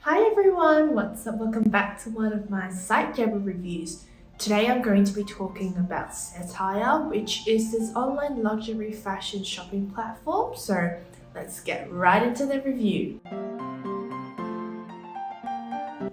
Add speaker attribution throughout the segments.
Speaker 1: Hi everyone, what's up? Welcome back to one of my Cettire reviews. Today I'm going to be talking about Cettire, which is this online luxury fashion shopping platform. So let's get right into the review.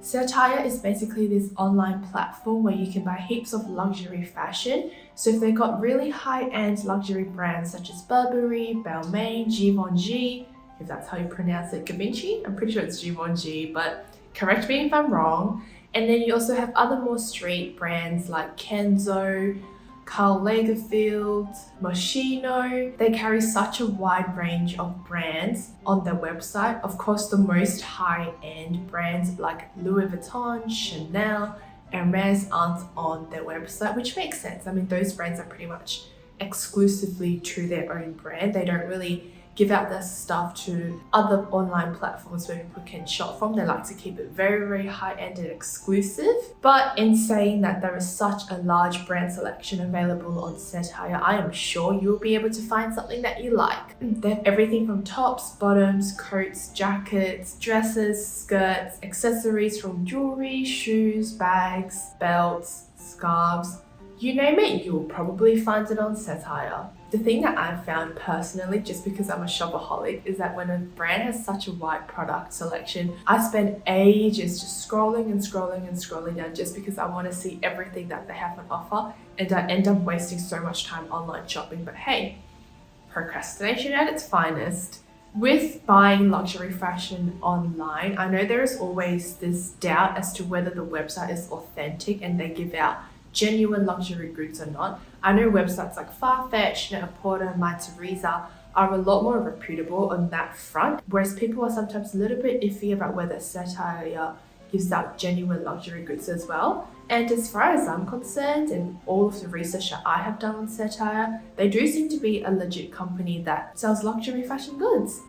Speaker 1: Cettire is basically this online platform where you can buy heaps of luxury fashion. So if they've got really high-end luxury brands such as Burberry, Balmain, Givenchy, if that's how you pronounce it, Givenchy? I'm pretty sure it's Givenchy, but correct me if I'm wrong. And then you also have other more street brands like Kenzo, Karl Lagerfeld, Moschino. They carry such a wide range of brands on their website. Of course, the most high-end brands like Louis Vuitton, Chanel, Hermes aren't on their website, which makes sense. I mean, those brands are pretty much exclusively to their own brand. They don't really give out their stuff to other online platforms where people can shop from. They like to keep it very, very high-end and exclusive. But in saying that there is such a large brand selection available on Cettire, I am sure you'll be able to find something that you like. They have everything from tops, bottoms, coats, jackets, dresses, skirts, accessories from jewelry, shoes, bags, belts, scarves. You name it, you'll probably find it on Cettire. The thing that I've found personally, just because I'm a shopaholic, is that when a brand has such a wide product selection, I spend ages just scrolling and scrolling and scrolling down just because I want to see everything that they have on offer, and I end up wasting so much time online shopping. But hey, procrastination at its finest. With buying luxury fashion online, I know there is always this doubt as to whether the website is authentic and they give out genuine luxury goods or not. I know websites like Farfetch, Net-a-Porter, Mytheresa are a lot more reputable on that front, whereas people are sometimes a little bit iffy about whether Cettire gives out genuine luxury goods as well. And as far as I'm concerned, and all of the research that I have done on Cettire, they do seem to be a legit company that sells luxury fashion goods.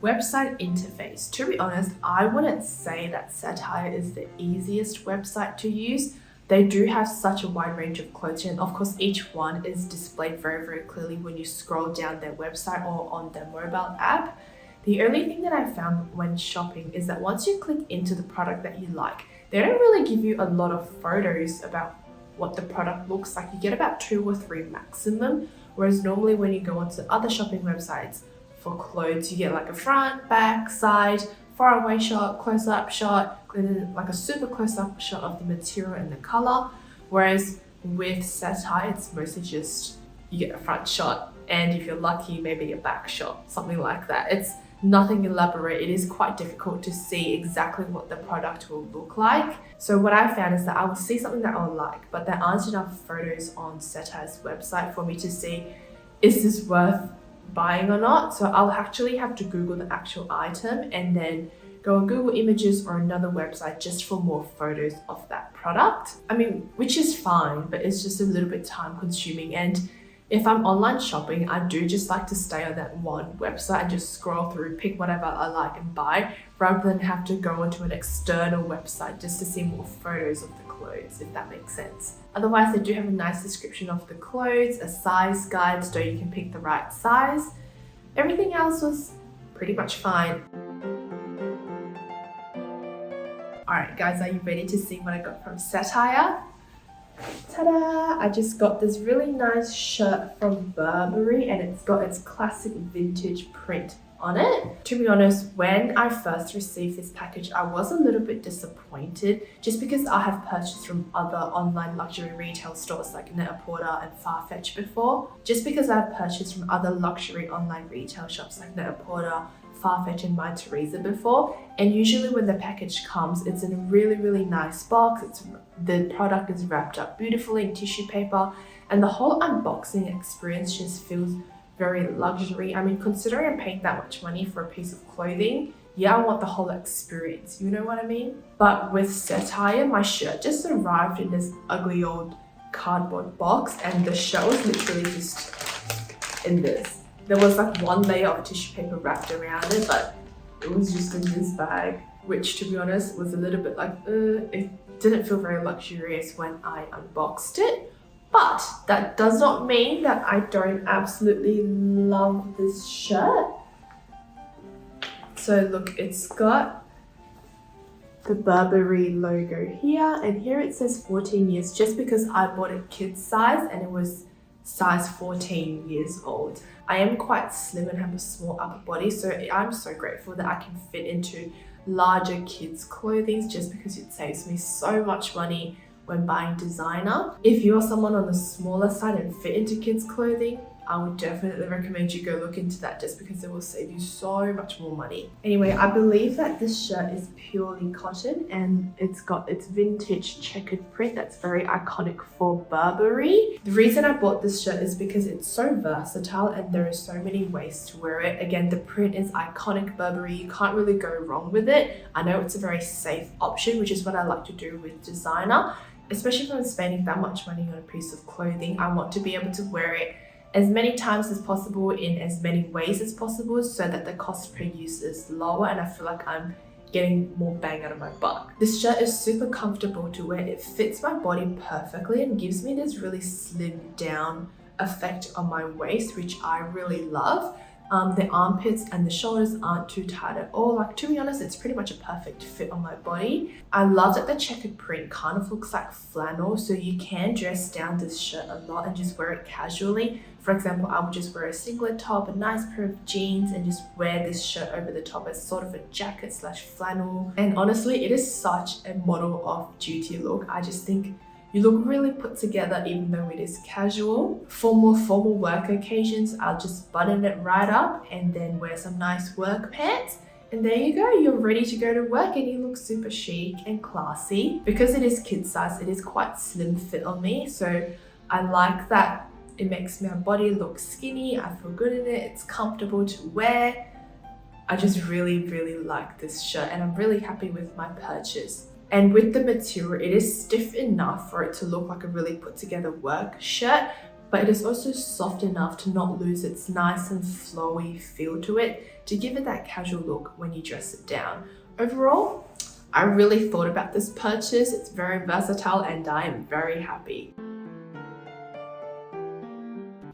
Speaker 1: Website interface. To be honest, I wouldn't say that Cettire is the easiest website to use. They do have such a wide range of clothes, and of course each one is displayed very, very clearly when you scroll down their website or on their mobile app. The only thing that I found when shopping is that once you click into the product that you like, they don't really give you a lot of photos about what the product looks like. You get about 2 or 3 maximum, whereas normally when you go onto other shopping websites for clothes, you get like a front, back, side, far away shot, close-up shot, like a super close-up shot of the material and the color. Whereas with Cettire, it's mostly just you get a front shot, and if you're lucky, maybe a back shot, something like that. It's nothing elaborate. It is quite difficult to see exactly what the product will look like. So what I found is that I will see something that I'll like, but there aren't enough photos on Cettire's website for me to see, is this worth buying or not? So I'll actually have to Google the actual item and then go on Google Images or another website just for more photos of that product. I mean, which is fine, but it's just a little bit time consuming. And if I'm online shopping, I do just like to stay on that one website and just scroll through, pick whatever I like and buy, rather than have to go onto an external website just to see more photos of the clothes, if that makes sense. Otherwise, they do have a nice description of the clothes, a size guide so you can pick the right size. Everything else was pretty much fine. Alright guys, are you ready to see what I got from Cettire? Ta-da! I just got this really nice shirt from Burberry, and it's got its classic vintage print on it. To be honest, when I first received this package, I was a little bit disappointed just because I have purchased from other online luxury retail stores like Net-a-Porter and Farfetch before. Just because I've purchased from other luxury online retail shops like Net-a-Porter, Farfetch and Mytheresa before, and usually when the package comes, it's in a really, really nice box. The product is wrapped up beautifully in tissue paper, and the whole unboxing experience just feels very luxury. I mean, considering I'm paying that much money for a piece of clothing, yeah, I want the whole experience, you know what I mean? But with Cettire, my shirt just arrived in this ugly old cardboard box, and the shirt was literally just in this. There was like one layer of tissue paper wrapped around it, but it was just in this bag, which to be honest was a little bit like, it didn't feel very luxurious when I unboxed it. But that does not mean that I don't absolutely love this shirt. So look, it's got the Burberry logo here, and here it says 14 years just because I bought it kids size and it was size 14 years old. I am quite slim and have a small upper body, so I'm so grateful that I can fit into larger kids clothing just because it saves me so much money when buying designer. If you're someone on the smaller side and fit into kids clothing, I would definitely recommend you go look into that just because it will save you so much more money. Anyway, I believe that this shirt is purely cotton and it's got its vintage checkered print that's very iconic for Burberry. The reason I bought this shirt is because it's so versatile and there are so many ways to wear it. Again, the print is iconic Burberry. You can't really go wrong with it. I know it's a very safe option, which is what I like to do with designer. Especially if I'm spending that much money on a piece of clothing, I want to be able to wear it as many times as possible in as many ways as possible so that the cost per use is lower and I feel like I'm getting more bang out of my buck. This shirt is super comfortable to wear. It fits my body perfectly and gives me this really slimmed down effect on my waist, which I really love. The armpits and the shoulders aren't too tight at all. Like, to be honest, it's pretty much a perfect fit on my body. I love that the checkered print kind of looks like flannel, so you can dress down this shirt a lot and just wear it casually. For example, I would just wear a singlet top, a nice pair of jeans, and just wear this shirt over the top as sort of a jacket slash flannel. And honestly, it is such a model of duty look. I just think you look really put together even though it is casual. For more formal work occasions, I'll just button it right up and then wear some nice work pants. And there you go, you're ready to go to work and you look super chic and classy. Because it is kid size, it is quite slim fit on me. So I like that it makes my body look skinny. I feel good in it, it's comfortable to wear. I just really, really like this shirt and I'm really happy with my purchase. And with the material, it is stiff enough for it to look like a really put together work shirt, but it is also soft enough to not lose its nice and flowy feel to it, to give it that casual look when you dress it down. Overall, I really thought about this purchase. It's very versatile and I am very happy.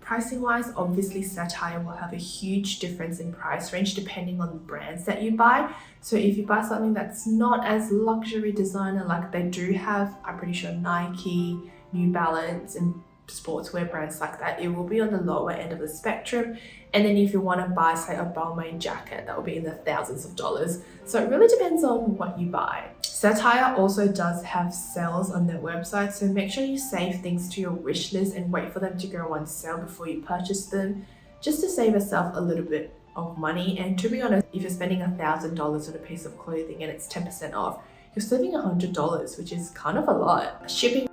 Speaker 1: Pricing wise, obviously Cettire will have a huge difference in price range depending on the brands that you buy. So if you buy something that's not as luxury designer, like they do have, I'm pretty sure Nike, New Balance and sportswear brands like that, it will be on the lower end of the spectrum. And then if you want to buy, say, a Burberry jacket, that will be in the thousands of dollars. So it really depends on what you buy. Cettire also does have sales on their website, so make sure you save things to your wish list and wait for them to go on sale before you purchase them, just to save yourself a little bit of money. And to be honest, if you're spending $1,000 on a piece of clothing and it's 10% off, you're saving $100, which is kind of a lot. Shipping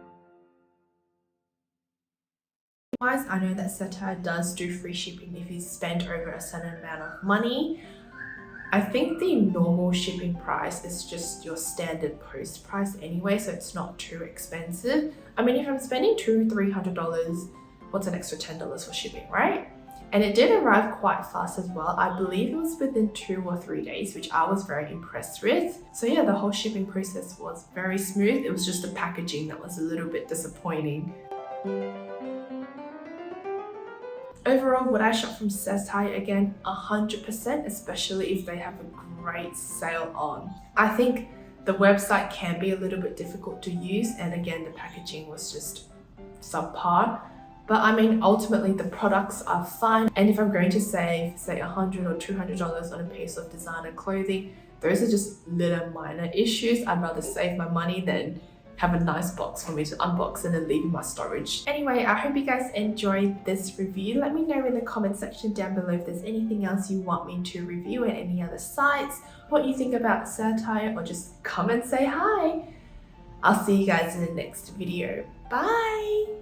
Speaker 1: wise, I know that Cettire does do free shipping if you spend over a certain amount of money. I think the normal shipping price is just your standard post price anyway, so it's not too expensive. I mean, if I'm spending $200-300, what's an extra $10 for shipping, right? And it did arrive quite fast as well. I believe it was within 2 or 3 days, which I was very impressed with. So yeah, the whole shipping process was very smooth. It was just the packaging that was a little bit disappointing. Overall, would I shop from Cettire again? 100%, especially if they have a great sale on. I think the website can be a little bit difficult to use, and again, the packaging was just subpar. But I mean, ultimately the products are fine. And if I'm going to save, say, $100 or $200 on a piece of designer clothing, those are just little minor issues. I'd rather save my money than have a nice box for me to unbox and then leave in my storage. Anyway, I hope you guys enjoyed this review. Let me know in the comment section down below if there's anything else you want me to review at any other sites, what you think about Cettire, or just come and say hi. I'll see you guys in the next video. Bye!